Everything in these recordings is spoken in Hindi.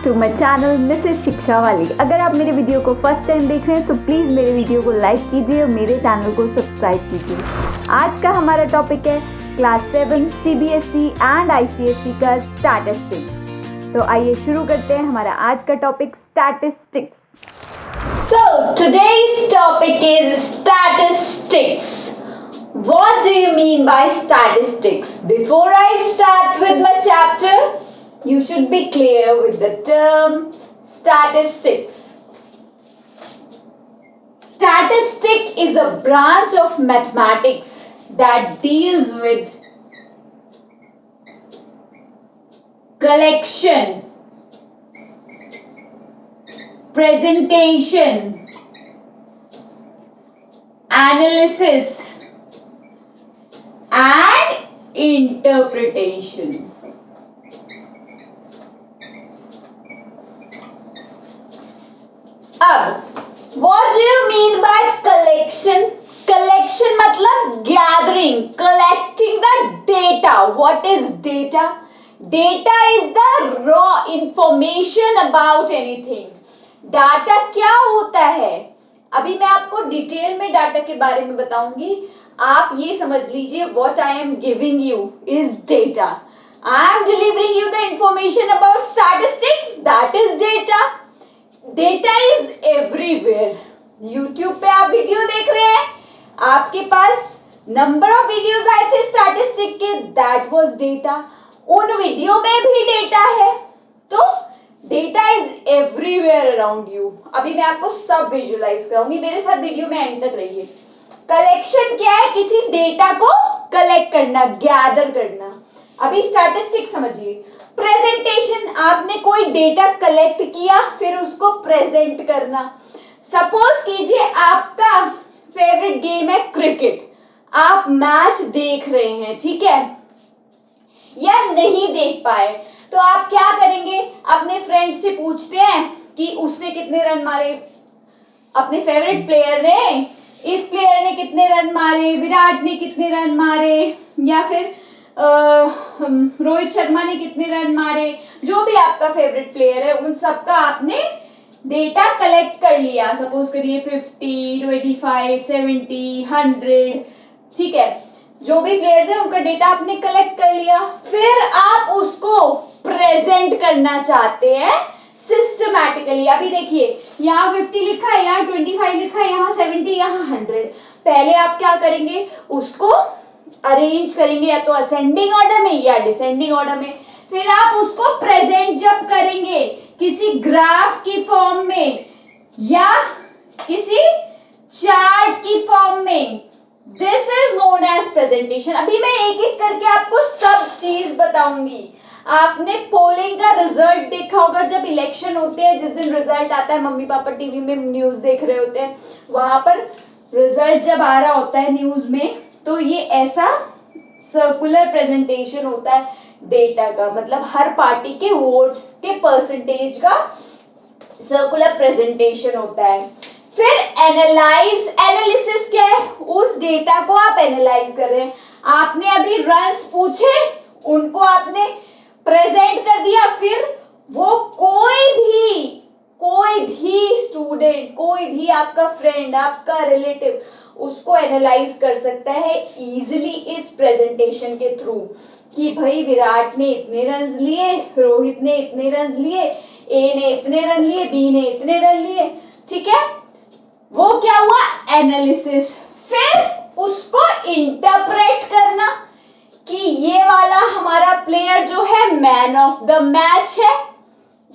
टू माई चैनल मिसेस शिक्षा वाली। अगर आप मेरे वीडियो को फर्स्ट टाइम देख रहे हैं तो प्लीज़ मेरे वीडियो को लाइक कीजिए और मेरे चैनल को सब्सक्राइब कीजिए। आज का हमारा टॉपिक है क्लास 7 CBSE एंड ICSE का स्टैटिस्टिक्स। तो आइए शुरू करते हैं हमारा आज का topic statistics. So today's topic is statistics. What do you mean by statistics? Before I start with my chapter, you should be clear with the term statistics. Statistic is a branch of mathematics that deals with collection, presentation, analysis and interpretation. अब what do you mean by collection? Collection मतलब gathering, collecting the data. What is data? Data is the raw information about anything. Data क्या होता है? अभी मैं आपको डिटेल में डाटा के बारे में बताऊंगी। आप ये समझ लीजिए what I am giving you is data. I am delivering you the information about statistics. That is data. Data is everywhere. YouTube पे आप वीडियो देख रहे हैं, आपके पास नंबर ऑफ वीडियोज आए थे स्टैटिस्टिक के, दैट वाज डेटा। उन वीडियो में भी डेटा है, तो data is everywhere around you. अभी मैं आपको सब विजुअलाइज कराऊंगी, मेरे साथ वीडियो में एंड तक रहिए। कलेक्शन क्या है? किसी डेटा को कलेक्ट करना, गैदर करना। अभी स्टैटिस्टिक्स समझिए। प्रेजेंटेशन, आपने कोई डेटा कलेक्ट किया फिर उसको प्रेजेंट करना। सपोज कीजिए आपका फेवरेट गेम है क्रिकेट, आप मैच देख रहे हैं, ठीक है, या नहीं देख पाए तो आप क्या करेंगे? अपने फ्रेंड से पूछते हैं कि उसने कितने रन मारे, अपने फेवरेट प्लेयर ने, इस प्लेयर ने कितने रन मारे, विराट ने कितने रन मारे, या फिर रोहित शर्मा ने कितने रन मारे, जो भी आपका फेवरेट प्लेयर है उन सबका आपने डेटा कलेक्ट कर लिया। सपोज करिए 50, 25, 70, 100, ठीक है, जो भी प्लेयर्स है उनका डेटा आपने कलेक्ट कर लिया। फिर आप उसको प्रेजेंट करना चाहते हैं सिस्टमैटिकली। अभी देखिए यहाँ 50 लिखा है, यहाँ 25 लिखा है, यहाँ 70, यहाँ 100। पहले आप क्या करेंगे? उसको अरेंज करेंगे या तो असेंडिंग ऑर्डर में या डिसेंडिंग ऑर्डर में। फिर आप उसको प्रेजेंट जब करेंगे किसी ग्राफ की फॉर्म में या किसी चार्ट की फॉर्म में, this is known as presentation. अभी मैं एक एक करके आपको सब चीज बताऊंगी। आपने पोलिंग का रिजल्ट देखा होगा, जब इलेक्शन होते हैं, जिस दिन रिजल्ट आता है, मम्मी पापा टीवी में न्यूज देख रहे होते हैं, वहां पर रिजल्ट जब आ रहा होता है न्यूज में, तो ये ऐसा सर्कुलर प्रेजेंटेशन होता है डेटा का, मतलब हर पार्टी के वोट्स के परसेंटेज का सर्कुलर प्रेजेंटेशन होता है। फिर एनालिसिस क्या है? उस डेटा को आप एनालाइज कर रहे हैं। आपने अभी रन्स पूछे, उनको आपने प्रेजेंट कर दिया, फिर वो कोई भी स्टूडेंट, कोई भी आपका फ्रेंड, आपका रिलेटिव उसको एनालाइज कर सकता है इजीली इस प्रेजेंटेशन के थ्रू कि भाई विराट ने इतने रन लिए, रोहित ने इतने रन लिए, ए ने इतने रन लिए, बी ने इतने रन लिए, ठीक है। वो क्या हुआ? एनालिसिस। फिर उसको इंटरप्रेट करना कि ये वाला हमारा प्लेयर जो है मैन ऑफ द मैच है,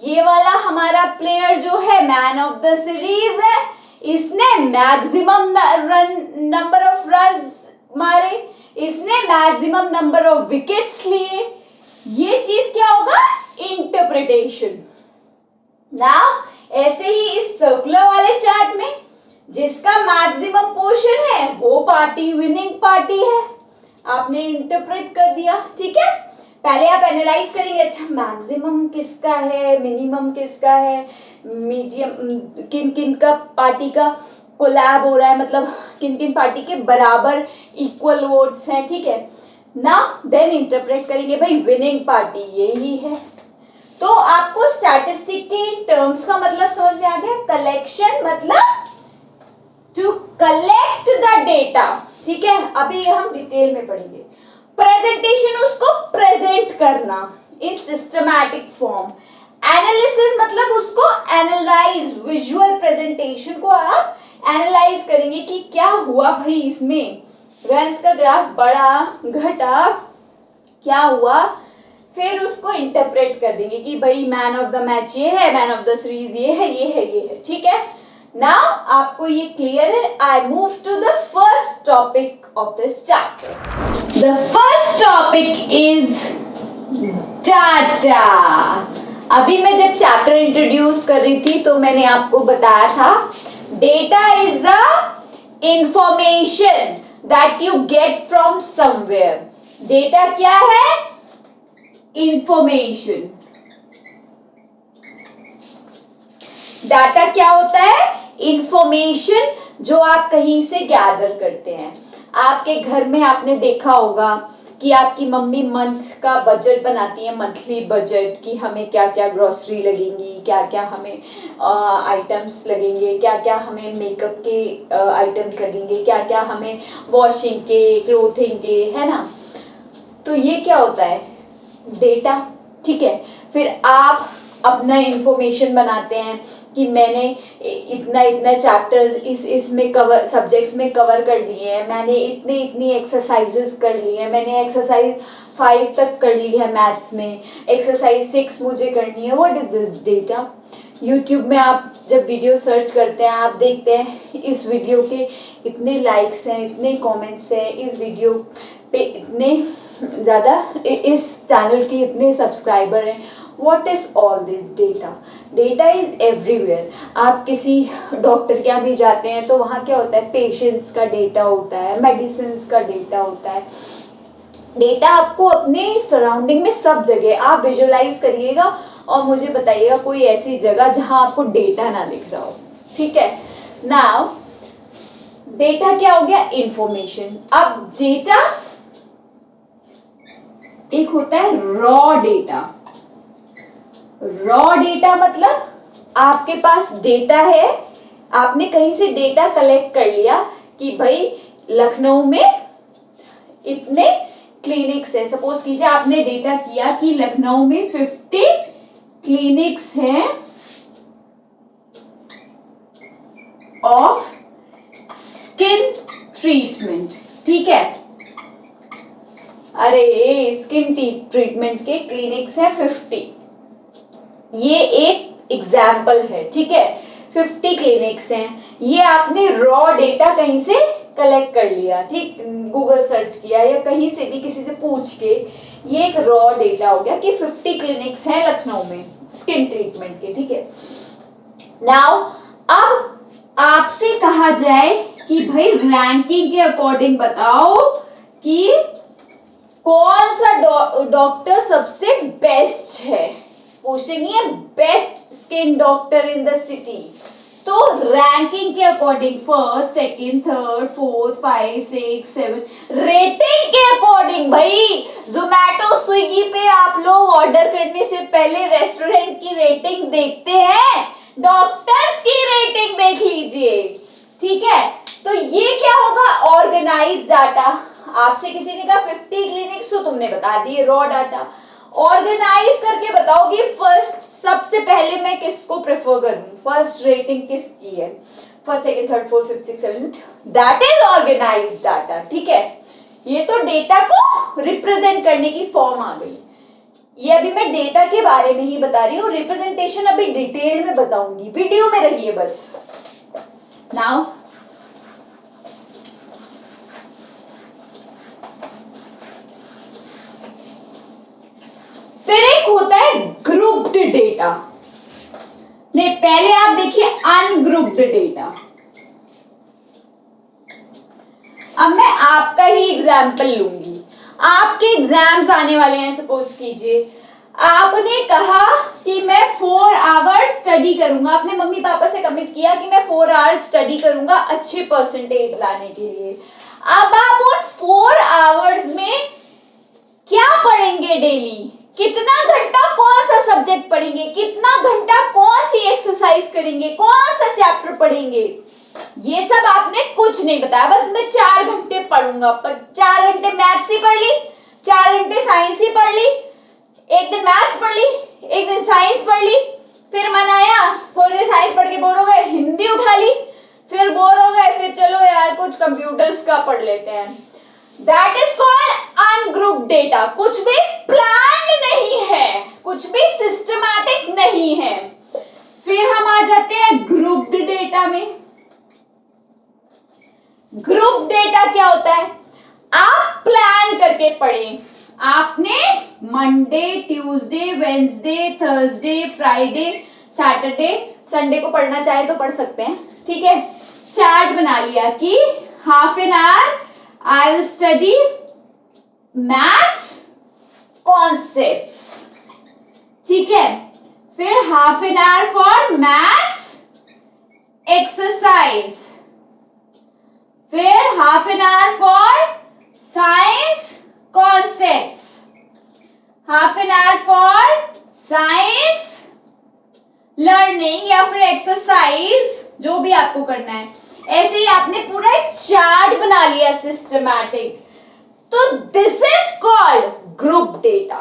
ये वाला हमारा प्लेयर जो है मैन ऑफ द सीरीज है, इसने मैक्सिमम नंबर ऑफ रन मारे, इसने मैक्सिमम नंबर ऑफ विकेट्स लिए। ये चीज क्या होगा? इंटरप्रिटेशन। नाउ ऐसे ही इस सर्कुलर वाले चार्ट में जिसका मैक्सिमम पोर्शन है वो पार्टी विनिंग पार्टी है, आपने इंटरप्रेट कर दिया, ठीक है। पहले आप एनालाइज करेंगे, अच्छा मैक्सिमम किसका है, मिनिमम किसका है, मीडियम किन किन का पार्टी का कोलैब हो रहा है, मतलब किन किन पार्टी के बराबर इक्वल वोट्स हैं, ठीक है ना। देन इंटरप्रेट करेंगे, भाई विनिंग पार्टी यही है। तो आपको स्टैटिस्टिक तीन टर्म्स का मतलब समझ में आ गया। कलेक्शन मतलब टू कलेक्ट द डेटा, ठीक है। अभी हम डिटेल में पढ़ेंगे। प्रेजेंटेशन, उसको प्रेजेंट करना इन सिस्टमैटिक फॉर्म। एनालिसिस मतलब उसको एनालाइज, विजुअल प्रेजेंटेशन को आप एनालाइज करेंगे कि क्या हुआ भाई इसमें, रैंस का ग्राफ बढ़ा घटा क्या हुआ, फिर उसको इंटरप्रेट कर देंगे कि भाई मैन ऑफ द मैच ये है, मैन ऑफ द सीरीज ये है, ये है, ये है, ठीक है। नाउ आपको ये क्लियर है। I move to the first topic of this chapter. The first topic is data. अभी मैं जब चैप्टर इंट्रोड्यूस कर रही थी तो मैंने आपको बताया था data is the information that you get from somewhere. Data क्या है? इंफॉर्मेशन। डाटा क्या होता है? इंफॉर्मेशन जो आप कहीं से गैदर करते हैं। आपके घर में आपने देखा होगा कि आपकी मम्मी मंथ का बजट बनाती है, मंथली बजट, कि हमें क्या क्या ग्रोसरी लगेंगी, क्या क्या हमें आइटम्स लगेंगे, क्या क्या हमें मेकअप के आइटम्स लगेंगे, क्या क्या हमें वॉशिंग के, क्लोथिंग के, है ना। तो ये क्या होता है? डेटा, ठीक है। फिर आप अपना इंफॉर्मेशन बनाते हैं कि मैंने इतना इतना चैप्टर्स इसमें कवर, सब्जेक्ट्स में कवर कर लिए हैं, मैंने इतनी इतनी एक्सरसाइजेस कर ली हैं, मैंने एक्सरसाइज 5 तक कर ली है मैथ्स में, एक्सरसाइज 6 मुझे करनी है। What is this? Data. YouTube में आप जब वीडियो सर्च करते हैं, आप देखते हैं इस वीडियो के इतने लाइक्स हैं, इतने कमेंट्स हैं, इस वीडियो पे इतने ज़्यादा, इस चैनल के इतने सब्सक्राइबर हैं। What is all this data? Data is everywhere. आप किसी डॉक्टर के यहाँ भी जाते हैं तो वहाँ क्या होता है? पेशेंट्स का डेटा होता है, मेडिसिन का डेटा होता है। डेटा आपको अपने सराउंडिंग में सब जगह आप विजुअलाइज करिएगा और मुझे बताइएगा कोई ऐसी जगह जहां आपको डेटा ना दिख रहा हो, ठीक है। नाउ डेटा क्या हो गया? इंफॉर्मेशन। अब डेटा एक होता है रॉ डेटा। रॉ डेटा मतलब आपके पास डेटा है, आपने कहीं से डेटा कलेक्ट कर लिया कि भाई लखनऊ में इतने क्लिनिक्स है। सपोज कीजिए आपने डेटा किया कि लखनऊ में 50 क्लिनिक्स हैं ऑफ स्किन ट्रीटमेंट, ठीक है। अरे स्किन ट्रीटमेंट के क्लिनिक्स हैं 50, ये एक एग्जाम्पल है, ठीक है। 50 क्लिनिक्स हैं, ये आपने रॉ डेटा कहीं से कलेक्ट कर लिया, ठीक, गूगल सर्च किया या कहीं से भी किसी से पूछ के, ये एक रॉ डेटा हो गया कि 50 क्लिनिक्स हैं लखनऊ में स्किन ट्रीटमेंट के, ठीक है। नाउ अब आपसे कहा जाए कि भाई रैंकिंग के अकॉर्डिंग बताओ कि कौन सा डॉक्टर सबसे बेस्ट है, पूछते नहीं है best skin doctor in the city, तो रैंकिंग के according first, second, third, fourth, 5, 6, 7, rating के अकॉर्डिंग। भाई जोमैटो स्विगी पे आप लोग ऑर्डर करने से पहले रेस्टोरेंट की रेटिंग देखते हैं, डॉक्टर्स की रेटिंग देख लीजिए, ठीक है। तो ये क्या होगा? Organise data. आपसे किसी ने कहा 50 क्लिनिक्स, तो तुमने बता दिए रॉ डाटा। ऑर्गेनाइज करके बताओ कि फर्स्ट, सबसे पहले मैं किसको प्रेफर करूं, फर्स्ट रेटिंग किसकी है, first, second, third, fourth, fifth, six, seven, that is organise data, ठीक है। ये तो डेटा को रिप्रेजेंट करने की फॉर्म आ गई। ये अभी मैं डेटा के बारे में ही बता रही हूँ, रिप्रेजेंटेशन अभी डिटेल में बताऊंगी, वीडियो में रहिए बस। नाउ फिर एक होता है ग्रुप्ड डेटा। नहीं, पहले आप देखिए अनग्रुप्ड डेटा। अब मैं आपका ही एग्जाम्पल लूंगी, आपके एग्जाम्स आने वाले हैं। सपोज कीजिए आपने कहा कि मैं 4 आवर्स स्टडी करूंगा, अपने मम्मी पापा से कमिट किया कि मैं 4 आवर्स स्टडी करूंगा अच्छे परसेंटेज लाने के लिए। अब आप उन 4 आवर्स में क्या पढ़ेंगे डेली, कितना घंटा कौन सा सब्जेक्ट पढ़ेंगे, कितना घंटा कौन सी एक्सरसाइज करेंगे, कौन सा चैप्टर पढ़ेंगे, ये सब आपने कुछ नहीं बताया। बस मैं 4 घंटे पढ़ूंगा, पर 4 घंटे मैथ्स ही पढ़ ली, 4 घंटे साइंस ही पढ़ ली, एक दिन मैथ्स पढ़ ली, एक दिन साइंस पढ़ ली, फिर मन आया थोड़ी देर साइंस पढ़ के बोर हो गए, हिंदी उठा ली, फिर बोर हो गए, फिर चलो यार कुछ कंप्यूटर्स का पढ़ लेते हैं। That is called ungrouped data. कुछ भी प्लान नहीं है, कुछ भी सिस्टमैटिक नहीं है। फिर हम आ जाते हैं ग्रुप्ड डेटा में। ग्रुप डेटा क्या होता है? आप प्लान करके पढ़ें, आपने Monday, Tuesday, Wednesday, Thursday, Friday, Saturday, Sunday को पढ़ना चाहे तो पढ़ सकते हैं, ठीक है। चार्ट बना लिया कि half an hour I will study maths concepts, ठीक है। फिर half an hour for maths exercise, फिर half an hour for science concepts, half an hour for science learning या फिर एक्सरसाइज, जो भी आपको करना है। ऐसे ही आपने पूरा एक चार्ट बना लिया सिस्टमैटिक, तो this is called group data.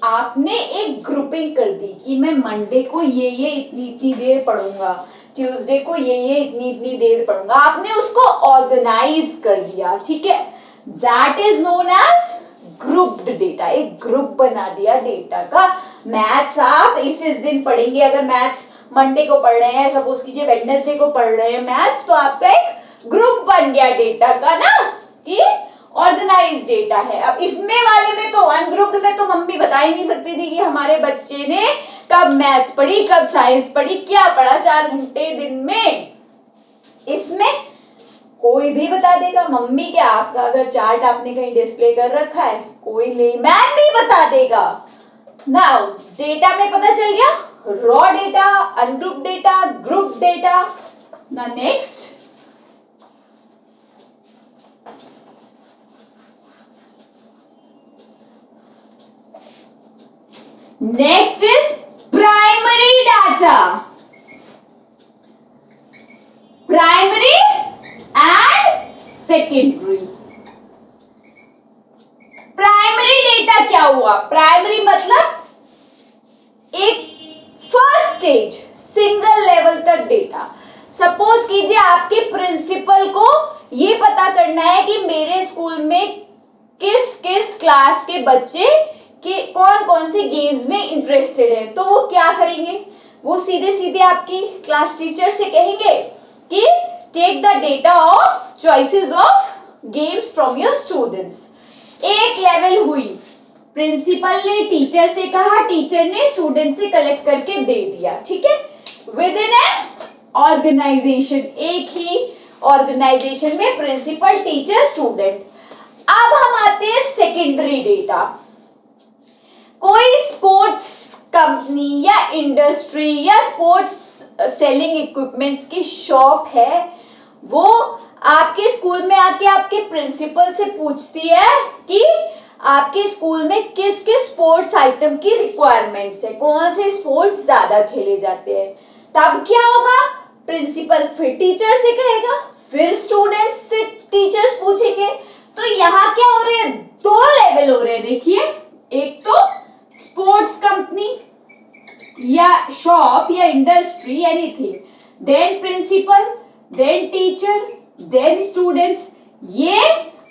आपने एक ग्रुपिंग कर दी कि मैं मंडे को ये इतनी इतनी देर पढ़ूंगा, ट्यूसडे को ये इतनी इतनी देर पढ़ूंगा, आपने उसको ऑर्गेनाइज कर दिया, ठीक है। That is known as grouped data. एक ग्रुप बना दिया डेटा का। मैथ्स आप इस दिन पढ़ेंगे, अगर मैथ्स मंडे को पढ़ रहे हैं, सपोज कीजिए वेडनेसडे को पढ़ रहे हैं मैथ्स, तो आपका एक ग्रुप बन गया डेटा का ना, कि ऑर्गेनाइज डेटा है। अब इसमें वाले में तो अनग्रुप्ड में तो मम्मी बता ही नहीं सकती थी कि हमारे बच्चे ने कब मैथ्स पढ़ी, कब साइंस पढ़ी, क्या पढ़ा 4 घंटे दिन में। इसमें कोई भी बता देगा। मम्मी क्या, आपका अगर चार्ट आपने कहीं डिस्प्ले कर रखा है, कोई मैन भी बता देगा। नाउ डेटा में पता चल गया raw data, ungroup data, group data. ना next, next is primary data. Primary and secondary. Primary data क्या हुआ? प्राइमरी मतलब एक फर्स्ट स्टेज, सिंगल लेवल तक डेटा। सपोज कीजिए आपके प्रिंसिपल को ये पता करना है कि मेरे स्कूल में किस किस क्लास के बच्चे कि कौन कौन से गेम्स में इंटरेस्टेड है, तो वो क्या करेंगे? वो सीधे सीधे आपकी क्लास टीचर से कहेंगे कि take the data of choices of games from your students. एक लेवल हुई, प्रिंसिपल ने टीचर से कहा, टीचर ने स्टूडेंट से कलेक्ट करके दे दिया, ठीक है। विद इन एन ऑर्गेनाइजेशन, एक ही ऑर्गेनाइजेशन में प्रिंसिपल, टीचर, स्टूडेंट। अब हम आते हैं सेकेंडरी डेटा। कोई स्पोर्ट्स कंपनी या इंडस्ट्री या स्पोर्ट्स सेलिंग इक्विपमेंट्स की शॉप है, वो आपके स्कूल में आके आपके प्रिंसिपल से पूछती है कि आपके स्कूल में किस किस स्पोर्ट्स आइटम की रिक्वायरमेंट्स है, कौन से स्पोर्ट्स ज्यादा खेले जाते हैं। तब क्या होगा? प्रिंसिपल फिर टीचर से कहेगा, फिर स्टूडेंट्स से टीचर्स पूछेंगे। तो यहाँ क्या हो रहे हैं? 2 लेवल हो रहे हैं। देखिए, एक तो स्पोर्ट्स कंपनी या शॉप या industry, anything, then principal, then teacher, then students. ये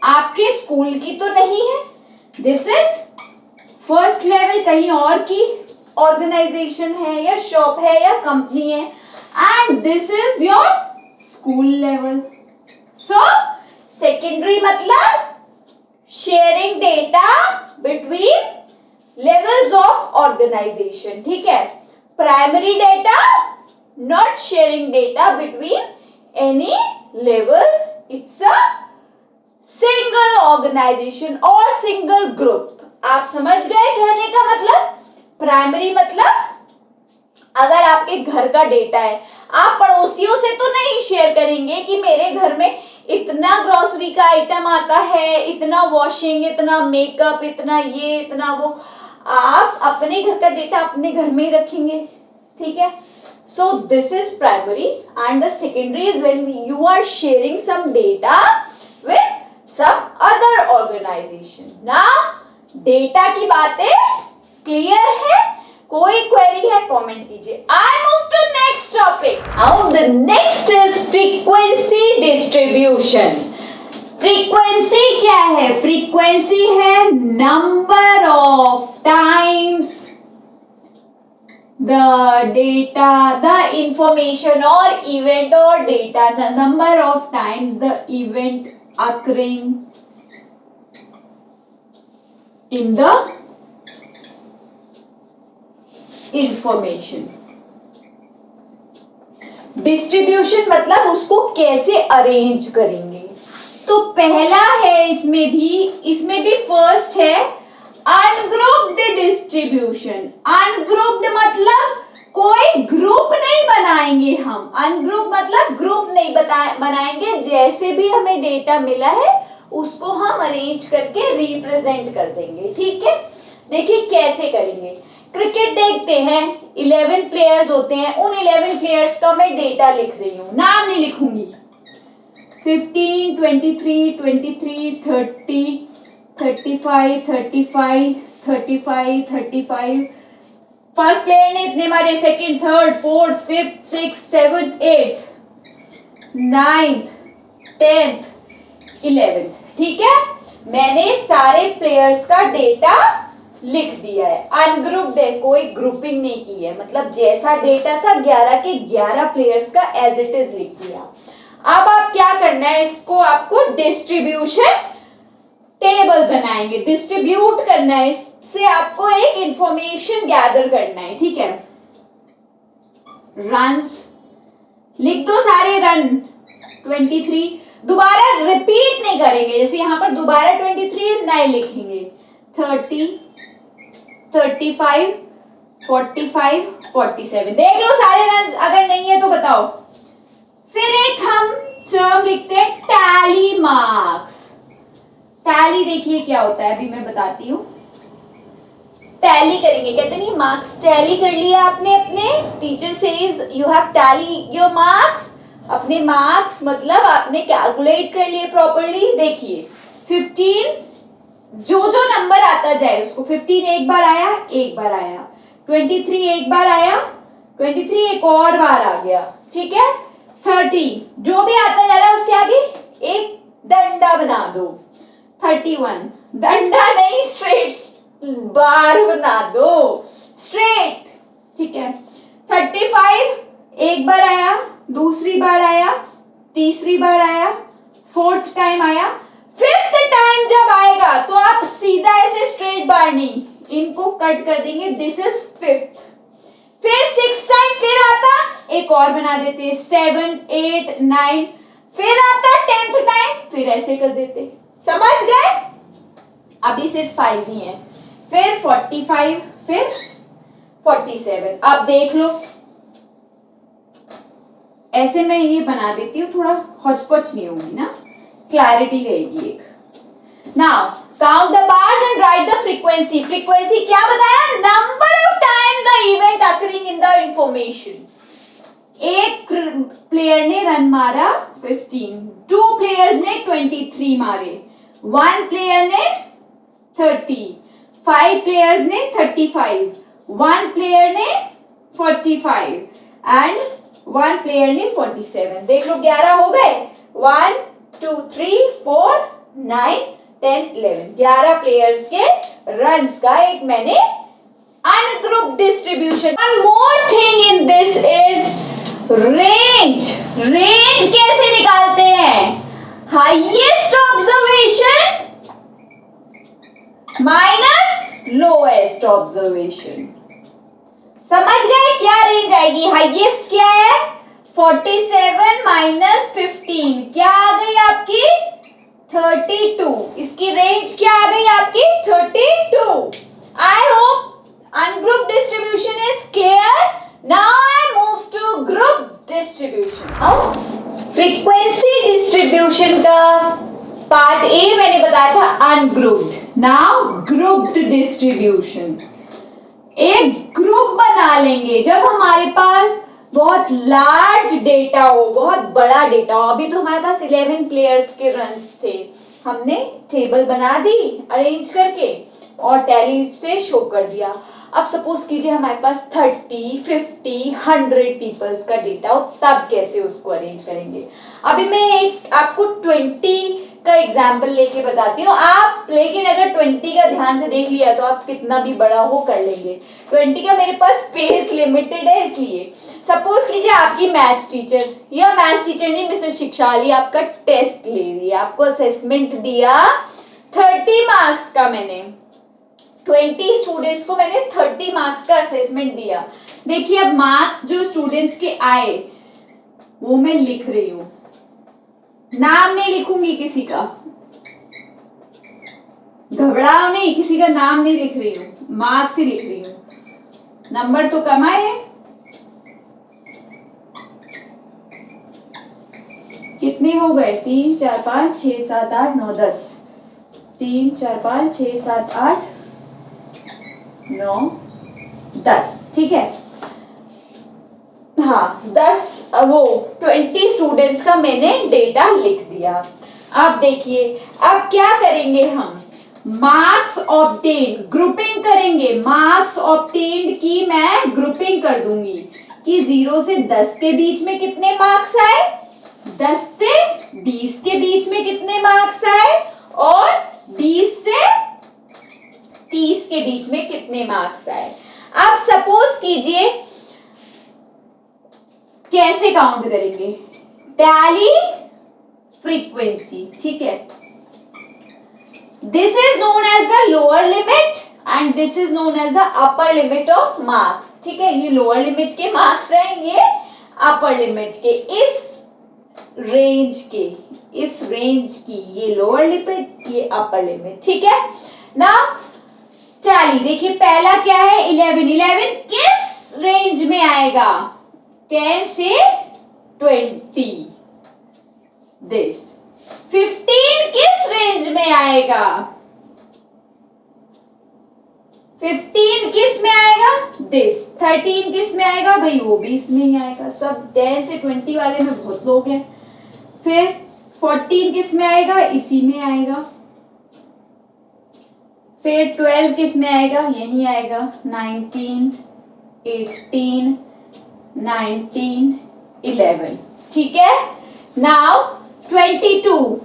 आपके स्कूल की तो नहीं है, दिस इज फर्स्ट लेवल, कहीं और की ऑर्गेनाइजेशन है या शॉप है या कंपनी है, and this is your school level. So secondary मतलब sharing data between levels of organisation, ठीक है। Primary data, not sharing data between any levels, it's a single organisation और सिंगल ग्रुप। आप समझ गए कहने का मतलब? प्राइमरी मतलब अगर आपके घर का डेटा है, आप पड़ोसियों से तो नहीं शेयर करेंगे कि मेरे घर में इतना ग्रोसरी का आइटम आता है, इतना वॉशिंग, इतना मेकअप, इतना ये, इतना वो। आप अपने घर का डेटा अपने घर में ही रखेंगे, ठीक है। So this is primary and the secondary is when you are sharing some data with some other organisation. ना डेटा की बातें क्लियर है? कोई क्वेरी है कमेंट कीजिए। I move to next topic. Now the next is frequency distribution. Frequency क्या है? फ्रीक्वेंसी है number of times the data, the information और इवेंट और data, the number of times the event occurring in the information। Distribution मतलब उसको कैसे अरेंज करेंगे। तो पहला है इसमें भी फर्स्ट है अनग्रुप्ड डिस्ट्रीब्यूशन। अनग्रुप्ड मतलब कोई ग्रुप नहीं बनाएंगे हम। अनग्रुप मतलब ग्रुप नहीं बनाएंगे, जैसे भी हमें डेटा मिला है उसको हम अरेंज करके रिप्रेजेंट कर देंगे, ठीक है। देखिए कैसे करेंगे। क्रिकेट देखते हैं, 11 प्लेयर्स होते हैं, उन 11 प्लेयर्स का मैं डेटा लिख रही हूँ, नाम नहीं लिखूंगी। 15, 23, 23, 30, 35, 35, 35, 35। फर्स्ट प्लेयर ने इतने मारे, second, third, fourth, fifth, six, seventh, eighth, 9th, 10th, 11th, ठीक है। मैंने सारे प्लेयर्स का डेटा लिख दिया है। अनग्रुप्ड है, कोई ग्रुपिंग नहीं की है, मतलब जैसा डेटा था 11 के 11 प्लेयर्स का एज इट इज लिख दिया। अब आप क्या करना है, इसको आपको डिस्ट्रीब्यूशन टेबल बनाएंगे, डिस्ट्रीब्यूट करना है, इससे आपको एक इंफॉर्मेशन गैदर करना है, ठीक है। रन्स लिख दो सारे रन 23, दोबारा रिपीट नहीं करेंगे, जैसे यहां पर दोबारा 23 नहीं लिखेंगे। 30, 35, 45, 47। देख लो सारे रन, अगर नहीं है तो बताओ। फिर एक हम टर्म लिखते हैं टैली मार्क्स। टैली देखिए क्या होता है, अभी मैं बताती हूँ। टैली करेंगे, कहते नहीं मार्क्स टैली कर लिया आपने अपने, teacher says you have tally your marks. अपने मार्क्स मतलब आपने कैलकुलेट कर लिए प्रॉपर्ली। देखिए 15, जो जो नंबर आता जाए उसको, 15 एक बार आया, एक बार आया, 23 एक बार आया, 23 एक और बार आ गया, ठीक है। 30 जो भी आता जा रहा है उसके आगे एक डंडा बना दो। 31 डंडा नहीं, स्ट्रेट बार बना दो, स्ट्रेट, ठीक है। 35 एक बार आया, दूसरी बार आया, तीसरी बार आया, फोर्थ टाइम आया, फिफ्थ टाइम जब आएगा तो आप सीधा ऐसे स्ट्रेट बार नहीं, इनको कट कर देंगे, दिस इज फिफ्थ। फिर 6 टाइम फिर आता, एक और बना देते, 7, 8, 9, फिर आता 10th टाइम, फिर ऐसे कर देते। समझ गए? अभी सिर्फ 5 ही है, फिर 45, फिर 47। अब देख लो, ऐसे मैं ये बना देती हूँ, थोड़ा हौच-पौच नहीं होगी ना, क्लैरिटी रहेगी एक। Now count the bars and right the frequency. Frequency क्या बताया? Number of time the event occurring in the information. एक प्लेयर ने रन मारा 15, 2 प्लेयर्स ने 23 मारे, 1 प्लेयर ने 30, 5 प्लेयर्स ने 35, 1 प्लेयर ने 45 एंड 1 प्लेयर ने 47। देख लो 11 हो गए, 1, 2, 3, 4, 9, 10, 11, 11 प्लेयर्स के रन का एक मैंने ungroup distribution. One more thing in this is range. Range कैसे निकालते हैं? Highest observation minus lowest observation. समझ गए क्या रेंज आएगी? हाईएस्ट क्या है? 47 माइनस 15 क्या आ गई आपकी? 32। इसकी रेंज क्या आ गई आपकी? 32। I hope ungroup distribution is clear. Now I move to group distribution. अब फ्रीक्वेंसी डिस्ट्रीब्यूशन का पार्ट ए मैंने बताया था अनग्रुप्ड। Now grouped distribution. एक ग्रुप बना लेंगे। जब हमारे पास बहुत लार्ज डेटा हो, बहुत बड़ा डेटा हो, अभी तो हमारे पास 11 प्लेयर्स के रन्स थे, हमने टेबल बना दी अरेंज करके और टैली से शो कर दिया। अब सपोज कीजिए हमारे पास 30, 50, 100 पीपल्स का डेटा हो, तब कैसे उसको अरेंज करेंगे। अभी मैं एक आपको 20 का एग्जाम्पल लेके बताती हूँ आप, लेकिन अगर 20 का ध्यान से देख लिया तो आप कितना भी बड़ा हो कर लेंगे। 20 का मेरे पास स्पेस लिमिटेड है, इसलिए सपोज कीजिए आपकी मैथ्स टीचर, या मैथ्स टीचर नहीं मिसेस शिक्षाली, आपका टेस्ट ले रही है, आपको असेसमेंट दिया 30 मार्क्स का, मैंने 20 स्टूडेंट्स को मैंने 30 मार्क्स का असेसमेंट दिया। देखिए अब मार्क्स जो स्टूडेंट्स के आए वो मैं लिख रही हूं, नाम नहीं लिखूंगी किसी का, घबराओ नहीं, किसी का नाम नहीं लिख रही हूं, मार्क्स ही लिख रही हूं। नंबर तो कम आए, कितने हो गए? 3, 4, 5, 6, 7, 8, 9, 10। 3, 4, 5, 6, 7, 8, 9, 10, ठीक है। हाँ 10, वो 20 स्टूडेंट्स का मैंने डेटा लिख दिया। अब देखिए अब क्या करेंगे हम, मार्क्स ऑब्टेन्ड ग्रुपिंग करेंगे। मार्क्स ऑब्टेन्ड की मैं ग्रुपिंग कर दूंगी कि 0 से 10 के बीच में कितने मार्क्स आए, 10 से 20 के बीच में कितने मार्क्स आए, और 20 से 30 के बीच में कितने मार्क्स आए। अब सपोज कीजिए कैसे काउंट करेंगे, टैली फ्रीक्वेंसी, ठीक है। This is known as the lower limit and this is known as the upper limit of marks, ठीक है। ये लोअर लिमिट के मार्क्स हैं, ये अपर लिमिट के, इस रेंज की ये लोअर लिमिट, ये अपर लिमिट, ठीक है ना। टैली देखिए पहला क्या है, 11 किस रेंज में आएगा, 10 से 20, दिस 15 किस रेंज में आएगा, 15 किस में आएगा, दिस 13 किस में आएगा, भाई वो भी इसमें ही आएगा। सब 10 से 20 वाले में बहुत लोग हैं। फिर 14 किस में आएगा, इसी में आएगा। फिर 12 किस में आएगा, यही आएगा। 19, 18, 19, 11, ठीक है। नाउ 22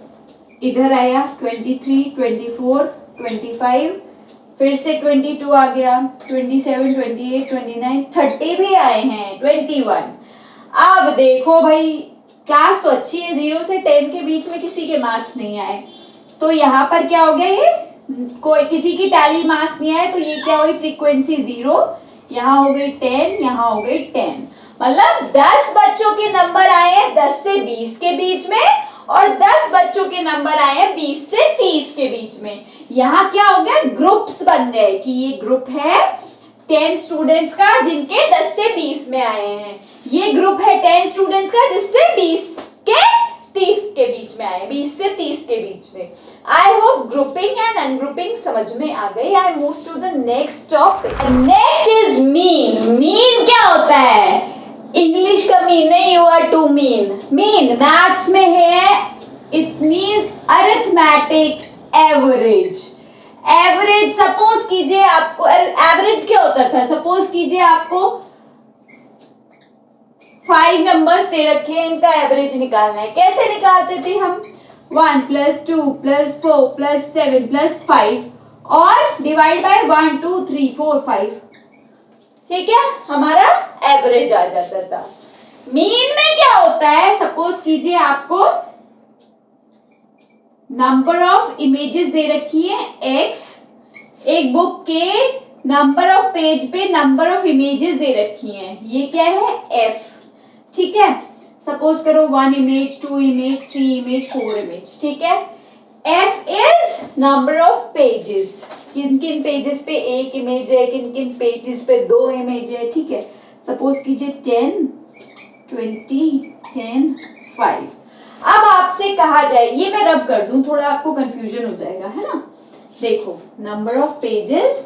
इधर आया, 23, 24, 25, फिर से 22 आ गया, 27, 28, 29, 30 भी आए हैं, 21। अब देखो भाई क्लास तो अच्छी है, 0 से 10 के बीच में किसी के मार्क्स नहीं आए, तो यहाँ पर क्या हो गया, ये कोई किसी की टैली मार्क्स नहीं आए, तो ये क्या हुई, फ्रीक्वेंसी 0, यहाँ हो गई 10, यहाँ हो गई 10, मतलब 10 बच्चों के नंबर आए हैं 10 से 20 के बीच में, और 10 बच्चों के नंबर आए हैं 20 से 30 के बीच में। यहाँ क्या हो गया, ग्रुप्स बन गए कि ये ग्रुप है 10 स्टूडेंट्स का जिनके 10 से 20 में आए हैं, ये ग्रुप है 10 स्टूडेंट्स का जिससे 20 के 30 के बीच में आए, 20 से 30 के बीच में। I hope grouping and ungrouping समझ में आ गई। I move to the next topic. Next is mean. Mean क्या होता है, इंग्लिश का मीन नहीं, you are to mean. Mean maths में है, it means arithmetic average. Average suppose कीजिए आपको, एवरेज क्या होता था, सपोज कीजिए आपको 5 नंबर्स दे रखे हैं, इनका एवरेज निकालना है। कैसे निकालते थे हम, 1 + 2 + 4 + 7 + 5 और डिवाइड बाय 1 2 3 4 5, ठीक है, हमारा एवरेज आ जाता था। मीन में क्या होता है, सपोज कीजिए आपको नंबर ऑफ इमेजेस दे रखी है x, एक बुक के नंबर ऑफ पेज पे नंबर ऑफ इमेजेस दे रखी हैं, ये क्या है f, ठीक है। सपोज करो 1 इमेज, 2 इमेज, 3 इमेज, 4 इमेज, ठीक है। f is number of pages, किन किन पेजेस पे एक इमेज है, किन किन पेजेस पे 2 इमेज है, ठीक है। सपोज कीजिए 10, 20, 10, 5। अब आपसे कहा जाए, ये मैं रब कर दूं, थोड़ा आपको कंफ्यूजन हो जाएगा, है ना। देखो नंबर ऑफ पेजेस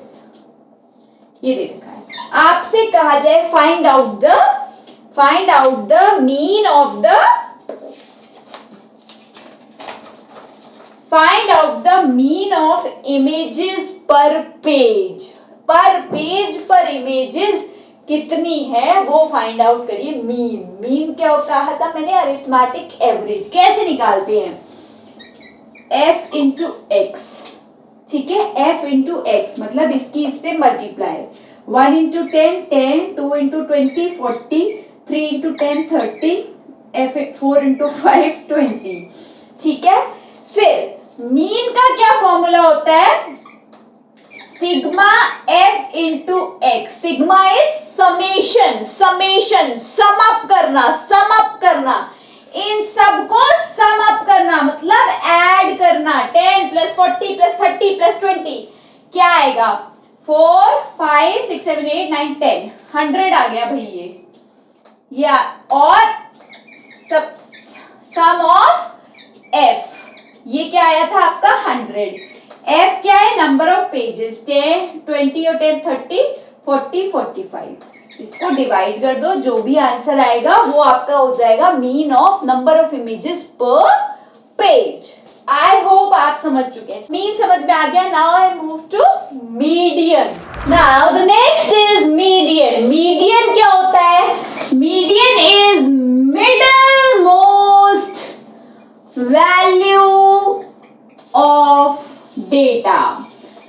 ये दे रखा है। आपसे कहा जाए find out the mean of images per page. पर इमेजेस कितनी है वो फाइंड आउट करिए। मीन क्या कहा था मैंने? Arithmetic average. कैसे निकालते हैं? f इंटू एक्स, ठीक है। f इंटू एक्स मतलब इसकी इससे multiply. 1 into 10 10, 2 into 20 40, 3 into 10 30, 4 into 5 20, ठीक है। फिर मीन का क्या फॉर्मूला होता है? Sigma f into x. Sigma is summation, sum up करना, इन सबको सम अप करना मतलब ऐड करना। 10 प्लस 40 प्लस 30 प्लस 20 क्या आएगा? 4 5 6 7 8 9 10, 100 आ गया भाई ये। या और सब सम ऑफ एफ, ये क्या आया था आपका? 100। एफ क्या है? Number of pages. 10 20 और 10 30 40 45। इसको डिवाइड कर दो, जो भी आंसर आएगा वो आपका हो जाएगा mean of number of images per page. I hope आप समझ चुके हैं। मीन समझ में आ गया। Now I move to median. Now the next is median. Median क्या होता है? Median is middle most value of data.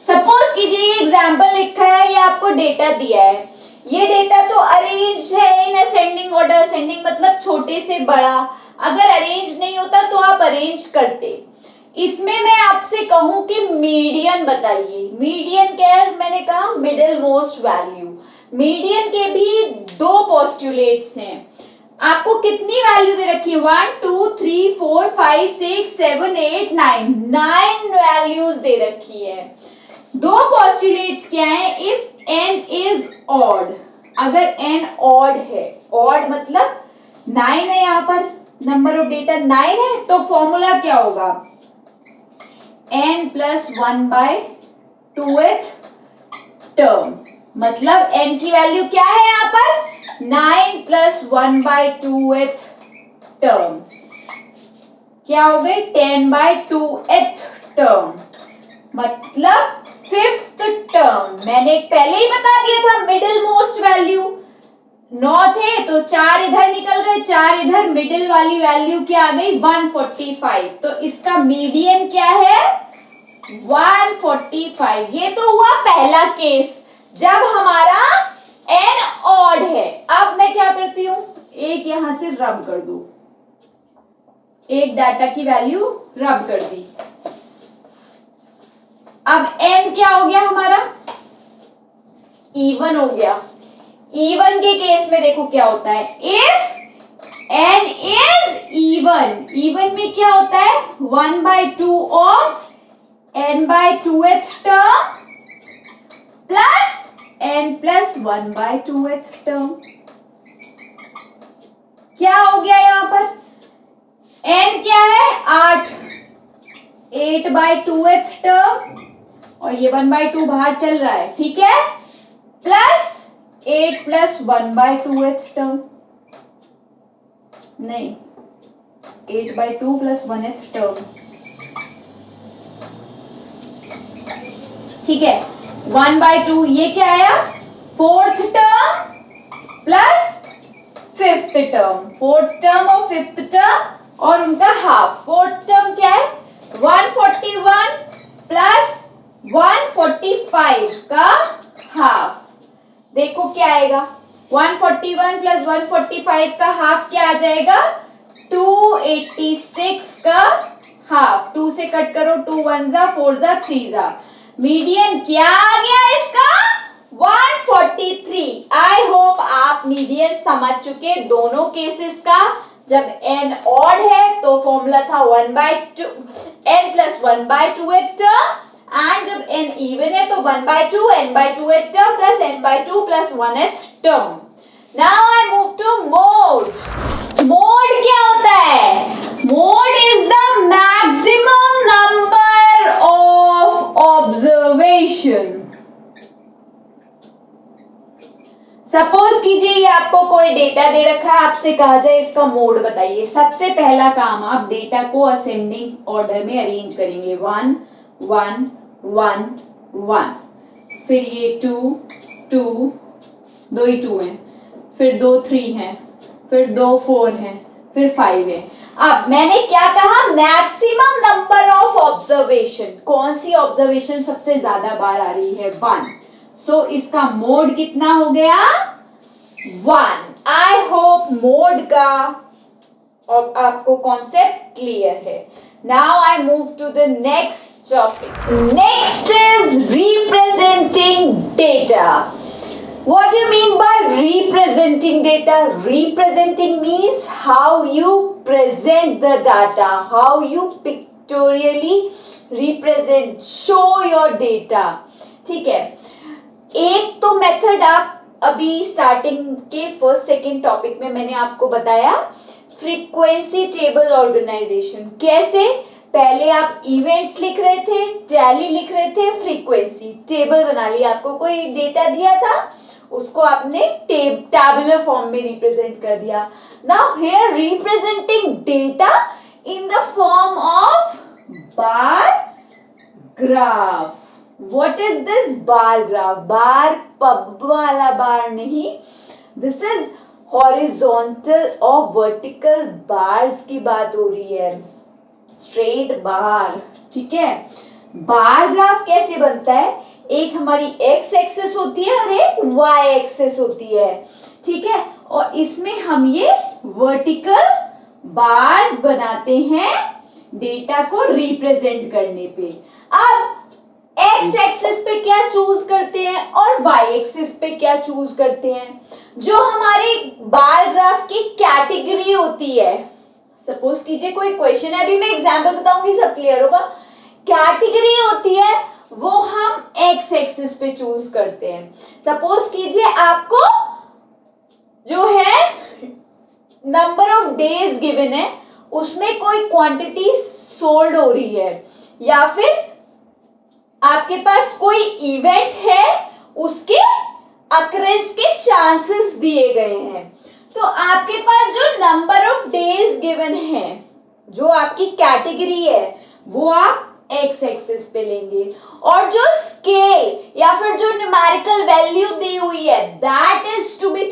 Suppose कीजिए एग्जाम्पल लिखा है, ये आपको डेटा दिया है। ये डेटा तो अरेंज है इन असेंडिंग ऑर्डर। असेंडिंग मतलब छोटे से बड़ा। अगर अरेंज नहीं होता तो आप अरेंज करते। इसमें मैं आपसे कहूं कि मीडियन बताइए। मीडियन क्या है? मैंने कहा मिडिल मोस्ट वैल्यू। मीडियन के भी दो पोस्टुलेट्स हैं। आपको कितनी वैल्यू दे रखी है? 1 2 3 4 5 6 7 8 9 वैल्यूज दे रखी है। दो पोस्टुलेट्स क्या है? इफ n इज ऑड, अगर n ऑड है, ऑड मतलब 9 है, यहां पर नंबर ऑफ डेटा 9 है, तो फॉर्मूला क्या होगा? n plus 1 by 2th term. मतलब n की वैल्यू क्या है यहां पर? 9 प्लस 1 बाय 2th टर्म। क्या हो गई? 10 बाय 2th टर्म मतलब 5th टर्म। मैंने पहले ही बता दिया था मिडिल मोस्ट वैल्यू 9 थे तो 4 इधर निकल गए, 4 इधर, मिडिल वाली वैल्यू क्या आ गई? 145। तो इसका मीडियन क्या है? 145। ये तो हुआ पहला केस जब हमारा n ऑड है। अब मैं क्या करती हूं? एक यहां से रब कर दूं, एक डाटा की वैल्यू रब कर दी। अब n क्या हो गया हमारा? इवन हो गया। इवन के केस में देखो क्या होता है? If n is even, even में क्या होता है? 1/2 of n by 2th term plus n plus 1/2th term. क्या हो गया यहां पर? n क्या है? 8, 8/2th टर्म और ये 1/2 बाहर चल रहा है, ठीक है, प्लस 8 प्लस 1/2th टर्म, नहीं 8/2 प्लस 1th टर्म, ठीक है। 1/2 ये क्या आया? 4th term plus 5th term, 4th term और 5th टर्म और उनका हाफ। 4th टर्म क्या है? 141 प्लस 145 का हाफ। देखो क्या आएगा? 141 प्लस 145 का हाफ क्या आ जाएगा? 286 का हाफ। 2 से कट करो, 2 1 जा, 4 जा, 3 जा। मीडियन क्या आ गया इसका? 143। आई होप आप मीडियन समझ चुके दोनों केसेस का। जब n ऑड है तो फॉर्मूला था 1/2 n plus 1/2th term, and जब n इवन है तो 1/2 n/2th term plus n/2 plus 1th term. Now I move to mode. Mode क्या होता है? Mode is the maximum number of observation. Data दे रखा है, आपसे कहा जाए इसका मोड बताइए। सबसे पहला काम, आप डेटा को असेंडिंग ऑर्डर में अरेंज करेंगे। 1 1 1 1, फिर ये 2 2, 2 ही 2 हैं, फिर 2 3 हैं, फिर 2 4 हैं, फिर 5 है। अब मैंने क्या कहा, मैक्सिमम नंबर ऑफ ऑब्जर्वेशन। कौन सी ऑब्जर्वेशन सबसे ज्यादा बार आ रही है? 1। सो इसका मोड कितना हो गया? 1। आई होप मोड का और आपको कॉन्सेप्ट क्लियर है। Now I move to the next topic. Next is representing data. What do you mean by representing data? Representing means how you present the data, how you pictorially represent, show your data. ठीक है, एक तो मेथड आप अभी स्टार्टिंग के फर्स्ट सेकेंड टॉपिक में मैंने आपको बताया, फ्रीक्वेंसी टेबल ऑर्गेनाइजेशन। कैसे? पहले आप इवेंट्स लिख रहे थे, टैली लिख रहे थे, फ्रीक्वेंसी टेबल बना लिया। आपको कोई डेटा दिया था, उसको आपने टैबुलर फॉर्म में रिप्रेजेंट कर दिया। Now here representing data in the form of bar graph. What is this bar graph? Bar pub वाला बार नहीं, दिस इज हॉरिजॉन्टल और वर्टिकल बार्स की बात हो रही है, स्ट्रेट बार। ठीक है, बार ग्राफ कैसे बनता है? एक हमारी एक्स एक्सिस होती है और एक वाई एक्सिस होती है। ठीक है, और इसमें हम ये वर्टिकल बार्स बनाते हैं डेटा को रिप्रेजेंट करने पे। अब एक्स एक्सिस पे क्या चूज करते हैं और वाई एक्सिस पे क्या चूज करते हैं? जो हमारी बार ग्राफ की कैटेगरी होती है, सपोज कीजिए कोई क्वेश्चन है, अभी मैं एग्जाम्पल बताऊंगी, सब क्लियर होगा। कैटेगरी होती है वो हम एक्स एक्सिस पे चूज करते हैं। सपोज कीजिए आपको जो है नंबर ऑफ डेज गिवन है, उसमें कोई क्वांटिटी सोल्ड हो रही है, या फिर आपके पास कोई इवेंट है, उसके अकरेंस के चांसेस दिए गए हैं। तो आपके पास जो नंबर ऑफ डेज गिवन है, जो आपकी कैटेगरी है, वो आप एक्स एक्सिस पे लेंगे, और जो स्केल या फिर जो न्यूमेरिकल वैल्यू दी हुई है, that is to be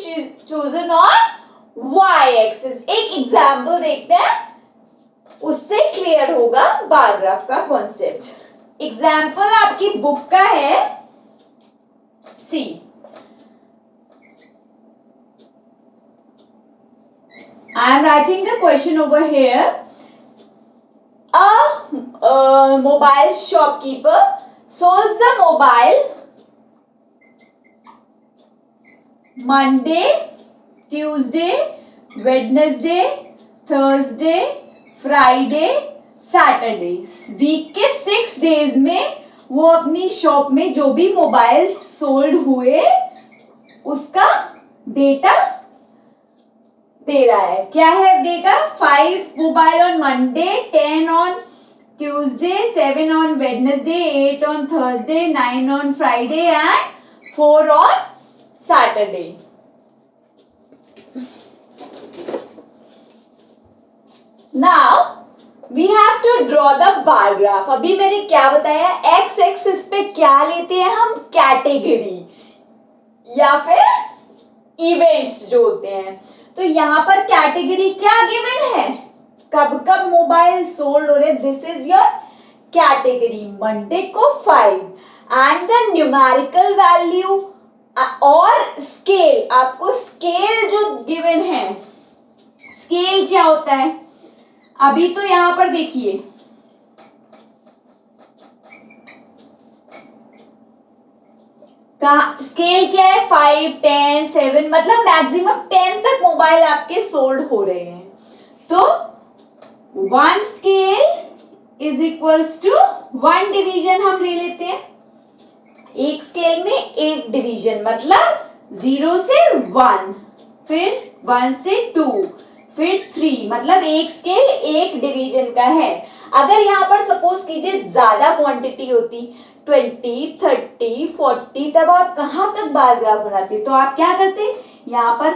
chosen on Y axis. एक एग्जाम्पल देखते हैं, उससे क्लियर होगा बार ग्राफ का कॉन्सेप्ट। एग्जाम्पल आपकी बुक का है, see I am writing the question over here. A mobile shopkeeper sells the mobile Monday, Tuesday, Wednesday, Thursday, Friday, Saturday। Week के 6 डेज में वो अपनी शॉप में जो भी मोबाइल सोल्ड हुए उसका डेटा दे रहा है। क्या है data? 5 mobile on Monday, 10 on Tuesday, 7 on Wednesday, 8 on Thursday, 9 on Friday and 4 on Saturday. Now we have to draw the bar graph. अभी मैंने क्या बताया, एक्स एक्सिस पे क्या लेते हैं हम? कैटेगरी या फिर इवेंट्स जो होते हैं। तो यहां पर कैटेगरी क्या गिवन है? कब कब मोबाइल सोल्ड हो रहे, this is your category. Monday को 5 एंड द न्यूमेरिकल वैल्यू और स्केल। आपको स्केल जो गिवन है, स्केल क्या होता है? अभी तो यहां पर देखिए, स्केल क्या है? 5, 10, 7, मतलब मैक्सिमम 10 तक मोबाइल आपके सोल्ड हो रहे हैं। तो 1 scale is equals to 1 division हम ले लेते हैं। एक स्केल में एक डिवीजन, मतलब 0 से 1, फिर 1 से 2, फिर 3, मतलब एक स्केल एक डिवीजन का है। अगर यहाँ पर सपोज कीजिए ज्यादा क्वांटिटी होती, 20, 30, 40, तब आप कहाँ तक बार ग्राफ बनाते? तो आप क्या करते? यहाँ पर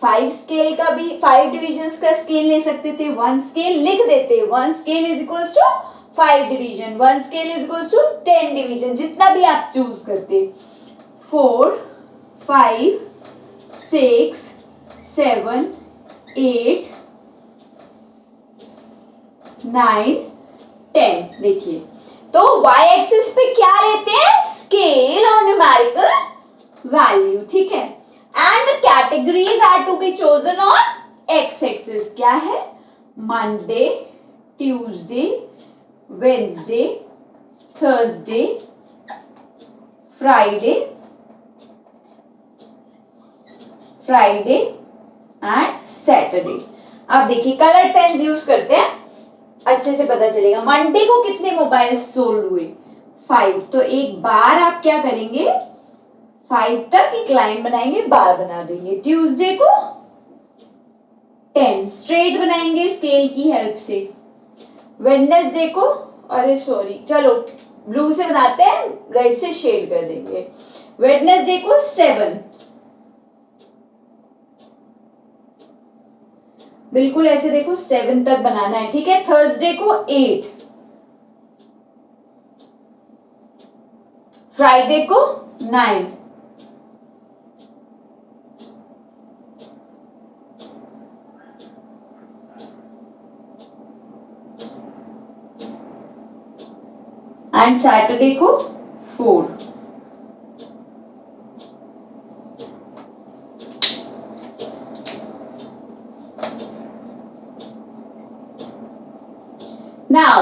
5 स्केल का भी 5 डिविजन्स का स्केल ले सकते थे, 1 स्केल लिख देते, 1 scale is equals to 5 division, 1 scale is equals to 10 division, जितना भी आप चूज करते। 4 5 6 7 8 9 10। देखिए तो y एक्सिस पे क्या लेते हैं, स्केल और न्यूमेरिकल वैल्यू, ठीक है। And the categories are to be chosen on x axis, क्या है, Monday, Tuesday, Wednesday, Thursday, Friday and Saturday. अब देखिए कलर पेन यूज करते हैं, अच्छे से पता चलेगा। मंडे को कितने मोबाइल सोल्ड हुए, 5, तो एक बार आप क्या करेंगे, 5 तक एक लाइन बनाएंगे, बार बना देंगे। ट्यूसडे को 10 स्ट्रेट बनाएंगे स्केल की हेल्प से। वेडनेसडे को, अरे सॉरी, चलो ब्लू से बनाते हैं, रेड से शेड कर देंगे। वेडनेसडे को 7, बिल्कुल ऐसे देखो 7 तक बनाना है, ठीक है। थर्सडे को 8, फ्राइडे को 9, एंड सैटरडे को 4। नाउ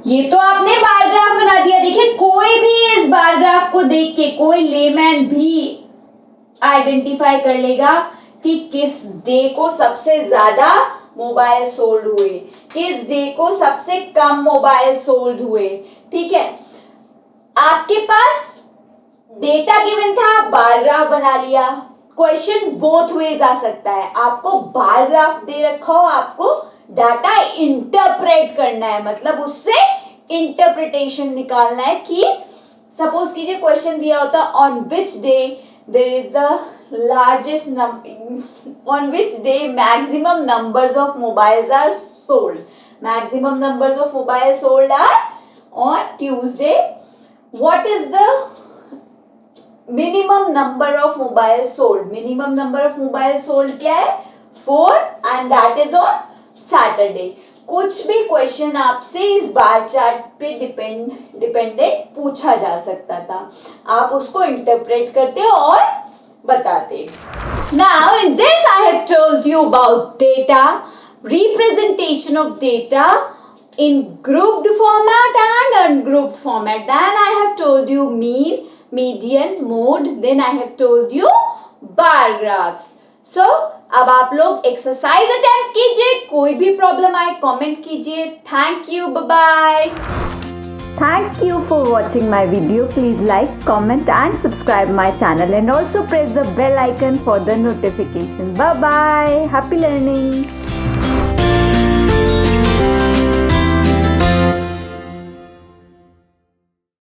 ये तो आपने बार ग्राफ बना दिया। देखिए कोई भी इस बार ग्राफ को देख के कोई लेमैन भी आइडेंटिफाई कर लेगा कि किस डे को सबसे ज्यादा मोबाइल सोल्ड हुए, किस डे को सबसे कम मोबाइल सोल्ड हुए, ठीक है। आपके पास डेटा गिवन था, बार ग्राफ बना लिया। क्वेश्चन बोथ वेज आ सकता है, आपको बार ग्राफ दे रखा हो, आपको डाटा इंटरप्रेट करना है, मतलब उससे इंटरप्रिटेशन निकालना है कि सपोज कीजिए क्वेश्चन दिया होता on which day there is the largest on which day maximum numbers of mobiles are sold, maximum numbers of mobile sold are on Tuesday, what is the minimum number of mobile sold, minimum number of mobile sold क्या है, 4 and that is on Saturday. कुछ भी क्वेश्चन आपसे इस बार चार्ट पे डिपेंडेंट पूछा जा सकता था, आप उसको इंटरप्रेट करते और बताते। Now in this I have told you about data, representation of data in grouped format and ungrouped format. Then I have told you mean, median, mode. Then I have told you bar graphs. So अब आप लोग एक्सरसाइज अटेम्प्ट कीजिए, कोई भी प्रॉब्लम आए कमेंट कीजिए। Thank you, bye bye. Thank you for watching my video. Please like, comment and subscribe my channel and also press the bell icon for the notification. Bye bye. Happy learning.